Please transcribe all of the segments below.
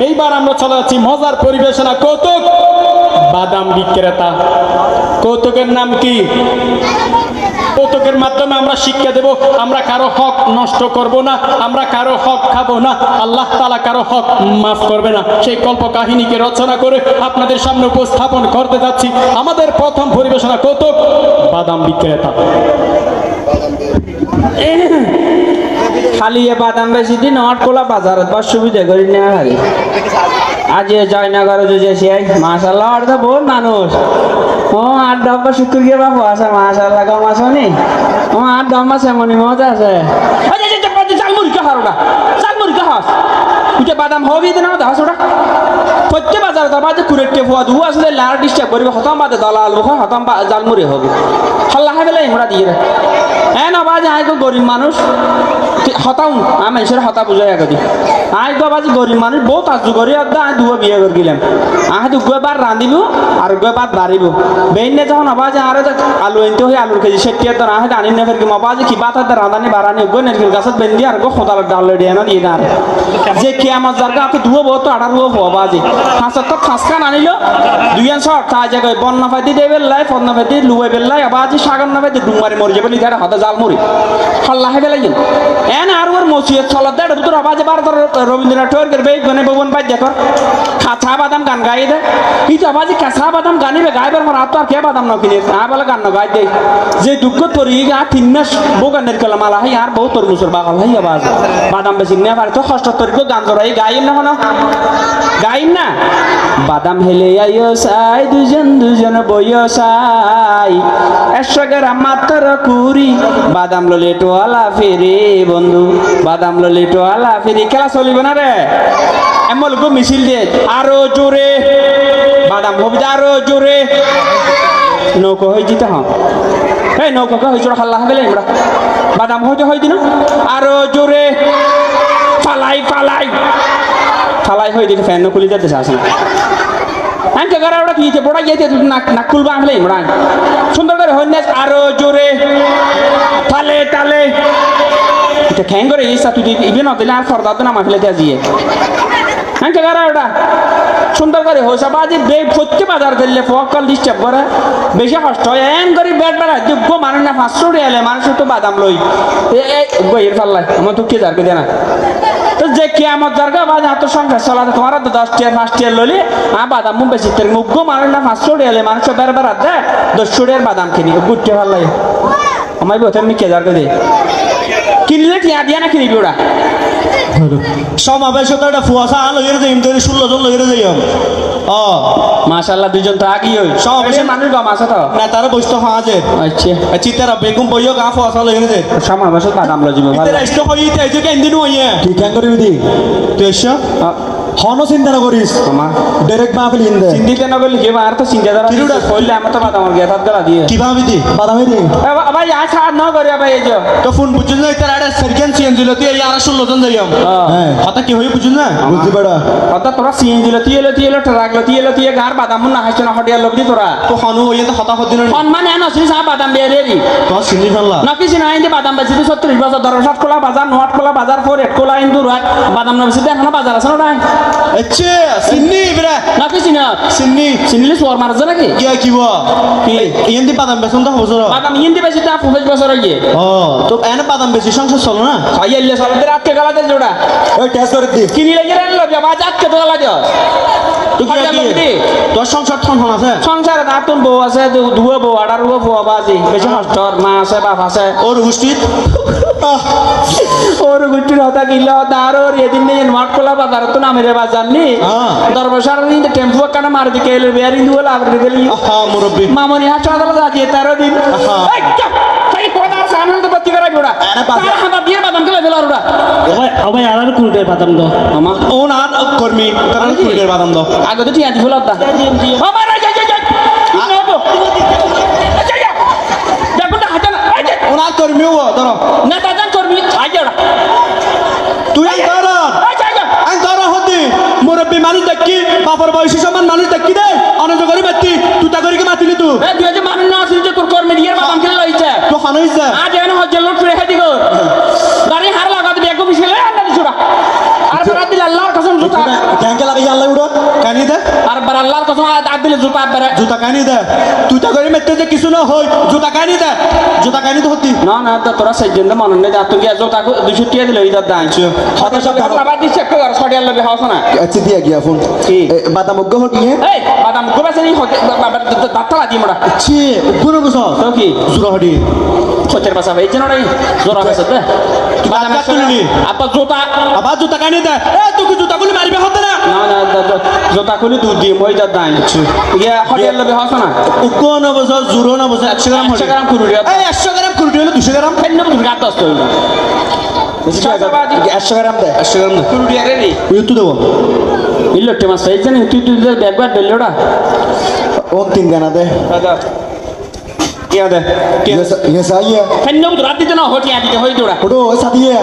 এইবার আমরা চলে যাচ্ছি মজার পরিবেশনা। কৌতুক বাদাম বিক্রেতা। কৌতুকের নাম কি? কৌতুকের মাধ্যমে আমরা শিক্ষা দেব, আমরা কারো হক নষ্ট করব না, আমরা কারো হক খাবো না, আল্লাহ তাআলা কারো হক মাফ করবে না। সেই কল্প কাহিনীকে রচনা করে আপনাদের সামনে উপস্থাপন করতে যাচ্ছি। আমাদের প্রথম পরিবেশনা কৌতুক বাদাম বিক্রেতা। খালি বাদাম বেশি দিন অটকোলা বাজারত বা সুবিধা করি না হারি আজ জয়নগর বুঝেছি মাশাল্লাহ আর তো বহুত মানুষ ও 8-10 বার শুক্র গিয়ে বাবু আছে মাশাল্লাহ কম আছে নি ও 8-10 মাস এমনই মজা আছে চালমুড়ি কে হারোটা চালমুড়ি কে হাস উঠে বাদাম হবি না দাস ওটা প্রত্যেক বাজার তার বাজে কুরেটে ফোয়া দু আসলে লার ডিস্টার্ব করবে হতাম বাদে দলাল বহ হতাম জালমুড়ি হবে হাল্লা হয় বেলা ইমরা দিয়ে হ্যাঁ না বাজে আয় গরিব মানুষ হতাম আমি মানুষের হতা বুঝাই আগে দিই আয় বাজে গরিব মানুষ বহুত আজু করি আয় দুয়া বিয়ে করে গেলাম আহ দুবার রাঁধিব আর বার বাড়িব বেইনে যখন আবাজে আর আলু আনতে হই আলুর কেজি 60 টাকা আহ আনি না ফের আবাজে কি বাত রাঁধানি বাড়ানি গো নেরকেল গাছত বেন্দি আর গো খোদাল ডাল দিয়ে না দিয়ে না যে কে আমার জায়গা আপনি ধুয়ো বহুত আড়ার হবো বাজে হাঁসের তো ফাঁসখান আনিল দুইয়ান শর্ট তা জায়গায় বন্যা ফাইতে দেবে লাই পদ্মা ফাইতে লুয়ে বেল্লাই আবাজে সাগর না ফাইতে ডুমারি মরে যাবে লিখাটা হাতে জাল মুড়ি হল্লাহে বেলাইন এন আর ওর মসজিদ চলত দেড় দুটো আবাজে বার রবীন্দ্রনাথ ঠাকুরের বেগ গনে ভবন পাই দেখো কাঁচা বাদাম গান গাই দে এই তো আবাজে কাঁচা বাদাম গানিবে গাইবার মর আর কে বাদাম ন কিনে না বলে গান গাই দে যে দুঃখ তরি গা 3 মাস বোগানের কলা মালা হাই আর বহুত তরমুজের বাগাল হাই আবাজ বাদাম বেশি না পারে তো কষ্ট তরি গো গান জড়াই গাইন না হলো গাইন না বাদাম হেলে আইও সাই দুজন বইও সাই 100 গ্রাম মাত্র কুড়ি বাদাম ললে টোয়ালা ফেরে বন্ধু বাদাম ললে টোয়ালা ফেরে খেলা চলিব না রে এমন গো মিছিল দে আরো জোরে বাদাম হবে আরো জোরে নৌকো হয়ে যেতে হ্যাঁ এই নৌকা হয়েছিল হাল্লা গেলে আমরা বাদাম হইতে হয় দিন আরো জোরে পালাই পালাই ফালাই হয়ে দিকে ফ্যান খুলে যেতে আসে না আনকে গারা ওটা কি বড় যাইতে নাক খুলবা আমলে আমরা সুন্দর করে হইনে আরো জোরে তালে তালে এটা খ্যাং করে এই সাথে তুই ইভেন দিলে আর ফরদাদ না মাফলে দিয়া দিয়ে আনকে গারা ওটা সুন্দর করে হইসা বাজে বে প্রত্যেক বাজার দিলে ফকাল ডিস্টার্ব করে বেশি কষ্ট হয় এন করে বেড বাড়া যোগ্য মানুষ না 500 টাকা এলে মানুষ তো বাদাম লই এই গইর ফাল্লাই আমার তো কি জারকে দেনা তো যে কি আমার জায়গা বাজে এত সংখ্যা চলাতে তোমার তো 10 টাকা 5 টাকা লইলে বাদাম মুখ বেশি তোর মুগ্গ মানুষ না 500 টাকা এলে মানুষ বের বেড়া দে 200 টাকার বাদাম কিনি গুট্টে ফাল্লাই আমায় বলতে আমি কে জারকে দে কিনলে টিয়া দিয়া না কিনিবি ওরা সমাবেশ তো একটা ফুয়াশা লইয়ে যাই 16 জন লইয়ে যাই মাশাআল্লাহ দুজন তো আগেই হই সমাবেশে মানুষ কম আছে তো না তারা বসতো হাজে আচ্ছা চিতারা বেগুম বইও গা ফুয়াশা লইয়ে যাই সমাবেশে বাদাম লই যাবে ভালো এটা ইষ্ট হই তাই যে কেন দিন হইয়ে তুই কেন করবি দি তুই এসো হনো চিন্তা না করিস আমার ডাইরেক্ট মাহফিল ইন্দে চিন্তিত না করলে কি আর তো চিন্তা দ্বারা কিরুটা কইলে আমার তো বাদাম আর গেতাত গলা দিয়ে কিভাবে দি বাদামি দি ভাই আচ্ছা আর ন করি ভাই এই যে তো ফোন বুঝুন না তার আড়ে সার্কেন চেঞ্জ দিল তুই আর 16 জন যাইম হ্যাঁ হতা কি হই বুঝুন না বুঝতে পারা অর্থাৎ তোরা সিএনজি লতি ট্রাক লতি গার বাদাম না হাসছে না হটিয়া লবদি তোরা তো হানু হইয়ে তো হতা হদিন সম্মান এন আসিস বাদাম বেরেরি তো চিনি ফেললা না কিছু না ইন্দি বাদাম বেশি 36 বছর দরসাত কোলা বাজার নোয়াট কোলা বাজার ফোর এক কোলা ইন্দু রাত বাদাম না বেশি এখন বাজার আছে না আচ্ছা চিনি বিরা না কিছু না চিনি চিনিলে সোয়ার মারছে নাকি কি বা কি ইন্দি বাদাম বেসন তো হবজরা বাদাম ইন্দি বেশি তা 25 বছর হইয়ে তো এনে বাদাম বেশি সংসার চলো না খাইলে সালাতে রাত কে গালাতে জোড়া ওই টেস্ট করে দি কিনি লাগে রে লবি বাজার কে গালা দিও তুই কি তোর সংসার ঠন হন আছে সংসারে নাতুন বউ আছে দুয়া বউ আড়ার বউ বউ বাজি বেশি কষ্টর মা আছে বাপ আছে ওর হুস্টিত ওর গুটির হতা কিলো তার ওর এদিন নিয়ে মাঠ খোলা বাজার তো নামে রে বাজার নি দরবাসার দিন টেম্পো কানা মার দিকে এলে বেয়ারিং দুয়া লাভ দিলি আহা মুরব্বি মামনি হাসপাতালে যাচ্ছে 13 দিন এই তাই কোদা সামনে তো পত্তি করা জোড়া তার হাতা দিয়ে বাদাম কেলে ফেলার ওরা ওই আর কুলতে বাদাম দাও মামা ও না কর্মী তার কুলকের বাদাম দাও আগে তো ঠিক আছে ফেলার দা বাবা রে যাই যাই নেবো দেখো না হাতা ও না কর্মী ও ধরো না দাদা করবি আই যাড়া তুই ধর আই যাই আই ধর হদি মুরব্বি মানুষ দেখি বাপর বয়সী সমান মানুষ দেখি দে অনন্ত করি ব্যক্তি তুই তা করি কি মাতিলি তুই এ তুই যে মানুষ না আসিস যে তোর কর্মে দিয়ে বাদাম খেলে লইছে তো হানুই যা আজ এনে হজ্জে লোট ফিরে হেদি গো গাড়ি হার লাগা দিবি এক বিশলে আন্না দিছুরা আর রাত দিল আল্লাহর কসম জুতা ক্যাঙ্কে লাগে আল্লাহ উড়ো কানি দে আর বার আল্লাহর কসম আদ দিলে জুতা বেরে জুতা কানি দে তুই তা করে মেতে যে কিছু না হই জুতা কানি দে জুতা কানি তো হতি না না তোরা সেজন্য মনে নেই তুই গিয়ে জুতা 200 টাকা দিলে ওই দাদা আনছো হাতে সব বাবা দিচ্ছে একটু আর সরিয়া লবে হাওস না আচ্ছা দিয়া গিয়া ফোন কি? বাদাম অজ্ঞ হটিয়ে এই বাদাম গোবাসে নি বাবা দাঁতলা দি মোড়া ছি গুরু বুঝ তো কি জুরা হটি খোঁচের পাশা ভাই জানো নাই জোরা আছে তো বাদাম দাঁত তুললি? আপা জুতা আবার জুতা কানি দে এ তুই কি জুতা গুলি মারিবে হতে না না না জুতা খুলে দুধ দিয়ে মই দাদা আনছো ইয়া হরিয়া লবে হাওস না উগ্গ না বসো জুরো না বসো 100 গ্রাম 100 গ্রাম কুড়ি এই 100 গ্রাম কুড়ি হলো 200 গ্রাম এন্ন বুঝ গাত দস্ত 100 গ্রাম দে 100 গ্রাম না কুড়ি আরে রে ওই তো দেবো ইল্লো টেমাস এই জানি তুই ব্যাগবার দিলড়া ও তিন গানা দে দাদা কিয়া দে ইয়ে সাইয়া এন্ন বুঝ রাত দিতে না হটি আদিতে হই দোড়া ওটো সাদিয়ে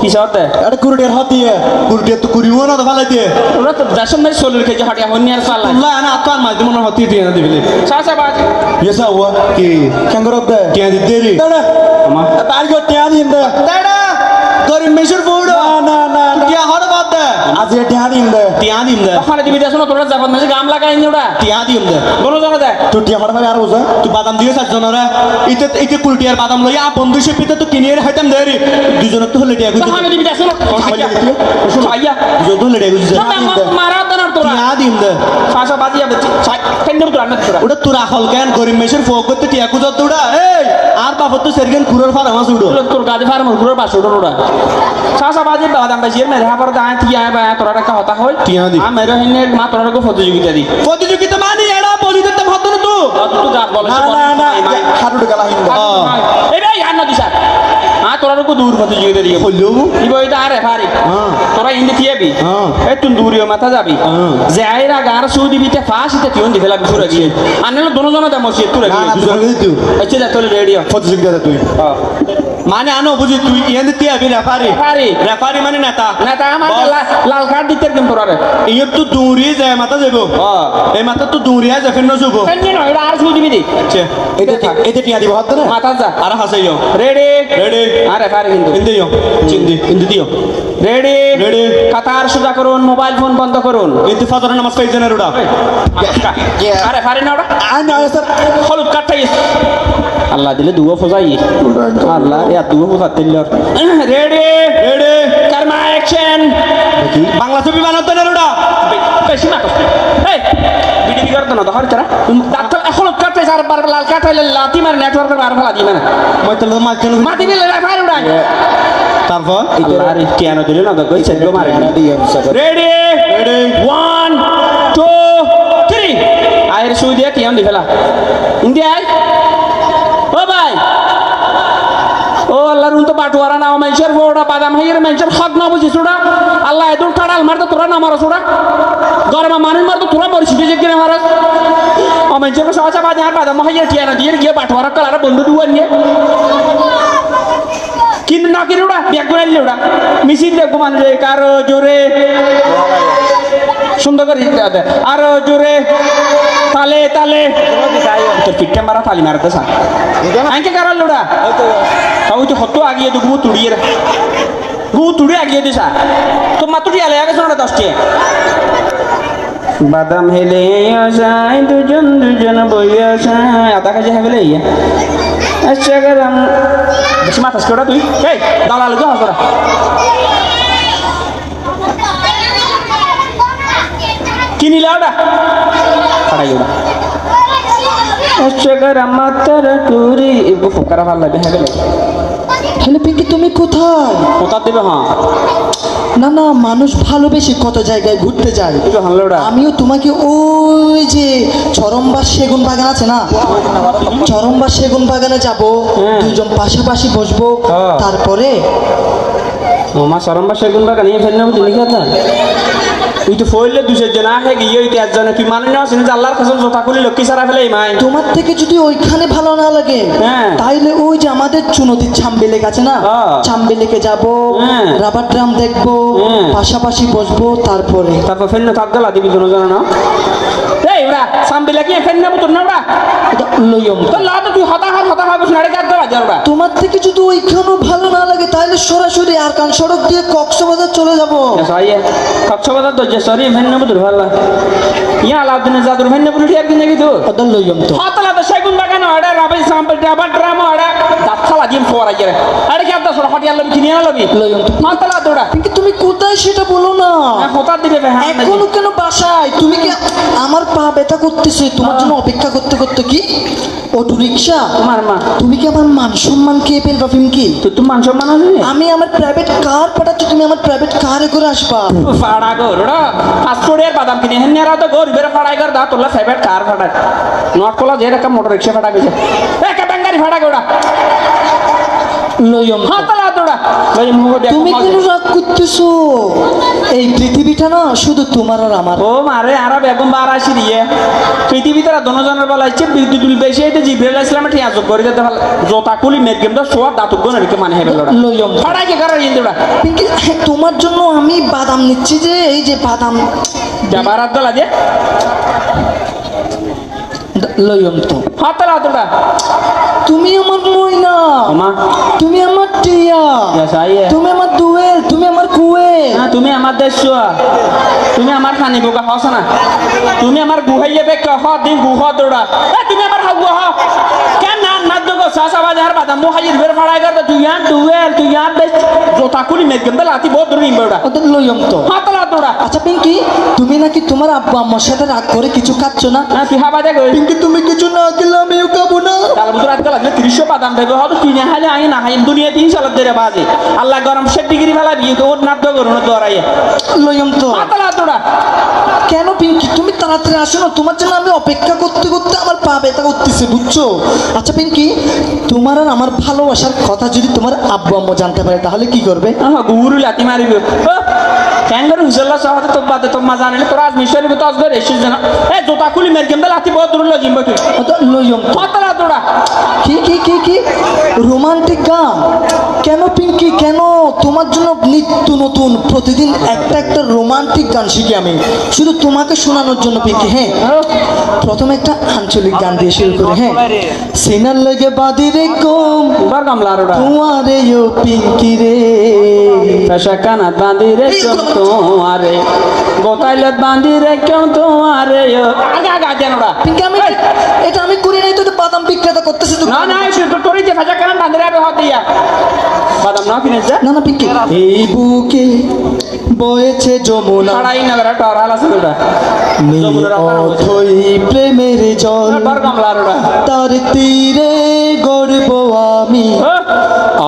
কি সাথে আরে কুরুটের হতিয়ে কুড়ি তো কুড়িও না তো ভালো দিয়ে ওরা তো দশম মেরে সোলের খেয়ে হটি হনি আর সাল্লা আল্লাহ না তো আর মাঝে মনে হতি দিয়ে না দিবলি সাসা বাজ ইয়ে সাওয়া কি ক্যাঙ্গরব দে কিয়া দি দেরি দাঁড়া আমা তার গো টিয়া দিন দে দাঁড়া গরিব মেশুর বউড়ো না না না কিয়া হড় বাদ দে আজ এ টিয়া দিন দে টিয়া দিম দে ওখানে দিবি দেশ না তোরা যাবত মেসে গাম লাগাই নি ওরা টিয়া দিম দে বলো জানা দে তুই টিয়া হড় ভাবে আর বুঝা তুই বাদাম দিয়ে চার জনরা ইতে ইতে কুলটি আর বাদাম লইয়া বন্ধু পিতে তো কিনিয়ে হাইতাম দে রে দুজনের তো হলে টিয়া গুজি ওখানে দিবি দেশ না আইয়া দুজন তো হলে টিয়া গুজি মারা দনার তোরা টিয়া দিম দে সাসা বাজি যাবে কেন তোরা না তোরা ওটা তোরা হল কেন গরিব মেশুর ফোক করতে টিয়া কুজত দৌড়া এই আর বাপর তো সেরগেন কুরোর ফার আমার উড়ো তোর গাদি ফার্ম ঘুরে বাস ওরা সাসা বাজি বাদাম বাজি মেরে হাবার দাঁত কি আয় বা তোরা একটা হতা হই টিয়া দি। আমি মেরে হিনে মা তোরা কো প্রতিযোগিতা দি প্রতিযোগিতা মানে এরা বলি দিতে ভাত না তো তুই গাছ বলে না না না হারুট গালা হিন দে এটা আর না দিশা মা তোরা কো দূর প্রতিযোগিতা দিয়ে হইলো ইবো এটা আরে ফারি হ্যাঁ। তোরা ইন্দি থিয়াবি হ্যাঁ। এ তুই দূরিও মাথা যাবি হ্যাঁ। যাইরা গার সুদি বিতে ফাঁসিতে তিন দি ফেলা বিছুরা গিয়ে আনলে দোনো দে মসজিদ তুই না, গিয়ে না, দুজন গেলি তুই আচ্ছা যা তোর রেডিও প্রতিযোগিতা দে তুই মানে আনো বুঝি তুই ইয়ান টিয়া বি রেফারি রেফারি। রেফারি মানে নেতা না তা আমার বস। লাল কার্ড দিতে কেন তোরা রে ইয়ে তো দৌড়ি যায় মাথা যাবো এই মাথা তো দৌড়িয়া যাবে না যাবো কেন নয় এটা আর সুদি বিদি এতে টিয়া দিব হাত না মাথা যা আর হাসাইও রেডি রেডি আরে ফারি কিন্তু ইন্দিও চিন্দি ইন্দি দিও রেডি Ready. কাতার সোজা করুন মোবাইল ফোন বন্ধ করুন ইন্দি ফাজর নামাজ পাই জানার ওটা আরে ফারি না ওটা আয় না স্যার হলুদ কাটটাই আল্লাহ দিলে দুয়া ফজাই আল্লাহ ইয়া দুয়া ফজা তেলর রেডি রেডি কারমা অ্যাকশন বাংলা ছবি বানাতো না ওটা বেশি না এই ভিডিও কর তো না ধর তারা ডাক্তার হলুদ কাটটাই আর বার লাল কাটাইলে লাতি মার নেটওয়ার্কের বার ফেলা দিবে না মই তো মাছ কেন মাটি দিলে ফারি উড়াই তারপর আল্লাহ রে টিয়ানো দিলে না তো কইছে গো মারে রেডি রেডি 1 2 3 আয়ের সুই দিয়ে টিয়ান দি ফেলা ইন্দি আয় ও ভাই ও আল্লাহ রুন তো বাটুয়ারা না মেনশর ফোড়া বাদাম হাইয়ের মেনশর হক না বুঝি সুড়া আল্লাহ এদুল টাড়াল মারতো তোরা না মারো সুড়া গরমা মানুষ মারতো তোরা মরিস বিজে কিনে মারস ও মেনশর সহজা বাদে আর বাদাম হাইয়ের টিয়ানা দিয়ে গিয়ে বাটুয়ারা কালার বন্ধু দুয়ান নিয়ে কিন্তু না কিনে ওটা ব্যাগ করে নিলে ওটা মিছিল দেখবো মানুষ কারো জোরে সুন্দর করে দিতে হবে আরো জোরে তালে তালে তোর পিঠটা মারা তালি মারতে সা আঁকে কারাল লোড়া ওই তো হতো আগিয়ে তো গু তুড়িয়ে গু তুড়িয়ে আগিয়ে দিসা তো মাতুটি আলে আগে শোনা 10টি বাদাম হেলে আসাই দুজন দুজন বইয়া আসাই আধা কাজে হেলে ইয়া আচ্ছা গরম বেশি মাথাস কেউটা তুই এই দালাল গো হাসরা কি নিলা ওটা খাড়াই ওটা আচ্ছা গরম মাতার টুরি এগো ফোকারা ভাল লাগে হেলে হ্যালো পিঙ্কি তুমি কোথায় কোথা দেবে হ্যাঁ না না মানুষ ভালোবেসে কত জায়গায় ঘুরতে যায় একটু হানলো ওটা আমিও তোমাকে ওই যে চরমবা সেগুন বাগান আছে না চরমবা সেগুন বাগানে যাব হ্যাঁ। দুজন পাশাপাশি বসবো হ্যাঁ। তারপরে মামা সরম্বা সেগুন বাগান এই ফেললে তুমি কি আছে তুই তো ফইলে দুশের জন আহে গিয়ে ওই একজনে তুই মানে না শুনে আল্লাহর কাছে জোতা খুলি লক্ষ্মী সারা ফেলে মাই তোমার থেকে যদি ওইখানে ভালো না লাগে হ্যাঁ। তাইলে ওই যে আমাদের চুনদীর ছাম্বে লেক আছে না হ্যাঁ। ছাম্বে লেকে যাব হ্যাঁ। রাবার ড্রাম দেখবো হ্যাঁ। পাশাপাশি বসবো তারপরে তারপর ফেন থাক গেলা দিবি জন জন না এই ওরা সামবিলা কি ফেন না তোর না ওরা লইম তো লা তো তুই হতা বসে আড়ে কাজ দেওয়া যাবে তোমার থেকে যদি ওইখানেও ভালো না লাগে তাহলে সরাসরি আর কান সড়ক দিয়ে কক্সবাজার চলে যাবো। সাইয়ে কক্সবাজার তো যে সরি ভেন্ন বুদুর ভালো ইয়া আলাউদ্দিন জাদুর ভেন্ন বুদুর কি নাকি তো ওদের লইম তো হতলা তো সেগুন বাগান আড়ে রাবে সাম্পল ডাবা ড্রামা আড়ে দাতলা জিম ফোরা গেরে আড়ে কি আদা সর হটিয়া লবি কিনিয়া লবি লইম তো হতলা দৌড়া কিন্তু তুমি কোথায় সেটা বলো না। হতা দিবে হ্যাঁ এখনো কেন বাসায়? তুমি কি আমার পা ব্যথা করতেছে তোমার জন্য অপেক্ষা করতে করতে? কি অটো রিক্সা? তোমার মা তুমি কি আমার মান সম্মান খেয়ে ফেলবা ফিমকি? তুই তো মান সম্মান আছে আমি আমার প্রাইভেট কার পাঠাচ্ছি, তুমি আমার প্রাইভেট কারে করে আসবা? ফাড়া গর ওরা পাঁচশোড়ের বাদাম কিনে হেন্যারা তো গরিবের ফাড়াই কর দা তোলা ফেভারিট কার ফাড়া নট কোলা যে রকম মোটর রিক্সা ফাড়া গেছে একা ব্যাঙ্গারি ফাড়া গোড়া লইম তো। হতলা দৌড়া লই মুহ দেখ তুমি কেন রাগ করতেছো? এই পৃথিবীটা না শুধু তোমার আর আমার। ও মারে আরা বেগম বারাসি দিয়ে পৃথিবীতে দনজনের বেলা ইচ্ছে বিদ্যুৎ বেশি হইতে জিব্রাইল ইসলামে ঠিক আজব করে দিতে ভালো জোতা কুলি মেদগেম তো সোয়া দাতুক গন রেখে মানে হেবে লড়া লইম তো। ফাড়াই কে করে ইন্দুড়া পিঙ্কি, তোমার জন্য আমি বাদাম নিচ্ছি, যে এই যে বাদাম যাবারাত দলা যে লইম তো। হতলা দৌড়া তুমি আমার ময়না, ওমা তুমি আমার টিয়া, সাইয়ে তুমি আমার দুয়েল, তুমি আমার কুয়েল। না তুমি আমার দেশ তুমি আমার খানি বোকা হস না তুমি আমার গুহাইয়ে বেক হ দিন গুহ দৌড়া তুমি আমার হাগুয়া হ কেন না না দগো সাসা বাজার বাদাম মুহাইর বের ফাড়াই কর তুই ইয়ান দুয়েল তুই ইয়ান দেশ জোতা কুলি মেদগেম দলা আতি বহুত দূর ইমবড়া ওদের লইম তো। হতলা দৌড়া আচ্ছা পিঙ্কি, তুমি নাকি তোমার আব্বু আম্মার সাথে রাগ করে কিছু খাচ্ছ না? না তুই হাবা দেখ পিঙ্কি, তুমি কিছু না খেলে আমিও খাবো না। তার ভিতরে আজকে লাগলে ৩০ বাদাম দেবে হয়তো তুই না খাইলে আমি না খাই দুনিয়া ৩ সালের ধরে বাজে আল্লাহ গরম ৬০ ডিগ্রি বেলা বিয়ে তো ওর নাদ্য করুন দৌড়াইয়ে লইম তো। হতলা দৌড়া কেন পিঙ্কি, তুমি তাড়াতাড়ি আসো না, তোমার জন্য আমি অপেক্ষা করতে করতে আমার পা ব্যথা করতেছে, বুঝছো? আচ্ছা পিঙ্কি, তোমার আর আমার ভালোবাসার কথা যদি তোমার আব্বু আম্মু জানতে পারে তাহলে কি করবে? গুরু লাতি মারিবে ক্যাঙ্গারু হুসল্লা সাহাতে তো বাদে তো মজা নিলে তোরা আজ মিশরে তো আজ করে এসেছিস না এ জোতা খুলি মের গেম লাতি বহুত দূর লজিম বকি ওদের লইম তো। হতলা দৌড়া কি কি কি কি রোমান্টিক গান? কেন পিঙ্কি, কেন? তোমার জন্য নিত্য নতুন প্রতিদিন একটা একটা রোমান্টিক গান শিখি আমি, শুধু তোমাকে শোনানোর জন্য পিঙ্কি। হ্যাঁ, প্রথমে একটা আঞ্চলিক গান দিয়ে শুরু করে। হ্যাঁ, সিনার লেগে বাদি রে কম বার গামলা রোড়া তোমারে ও পিঙ্কি রে, পেশা কানাত বাঁধি রে কেউ তোমারে গোতাইলত বাঁধি রে কেউ তোমারে আগে আগে আগে নোড়া পিঙ্কি আমি এটা আমি করি নাই তো, এটা বাদাম বিক্রেতা করতেছে তো। না না তোর যে পেশা কানাত বাঁধি রে হাত দিয়া বাদাম না কিনে যা না না পিঙ্কি, এই বুকে বয়েছে যমুনা, ছাড়াই না বেড়া টরাল আছে ওটা অথই প্রেমের জল, বার গামলা রোড়া তার তীরে গড়ব আমি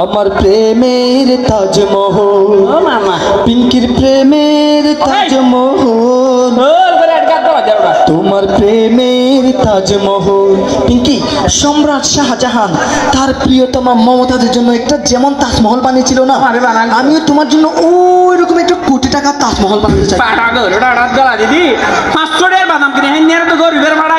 আমার প্রেমের তাজমহল, ও মামা পিঙ্কির প্রেমের তাজমহল, ওর করে আটকা দাও যাওড়া তোমার প্রেমের তাজমহল। পিঙ্কি, সম্রাট শাহজাহান তার প্রিয়তমা মমতাজের জন্য একটা যেমন তাজমহল বানিয়েছিল না, আরে বানান। আমিও তোমার জন্য ওই রকম একটা কোটি টাকা তাজমহল বানাতে চাই। পাটা গো রোড়া রাত গলা দিদি 500 টাকার বাদাম কিনে হেন তো গরিবের ভাড়া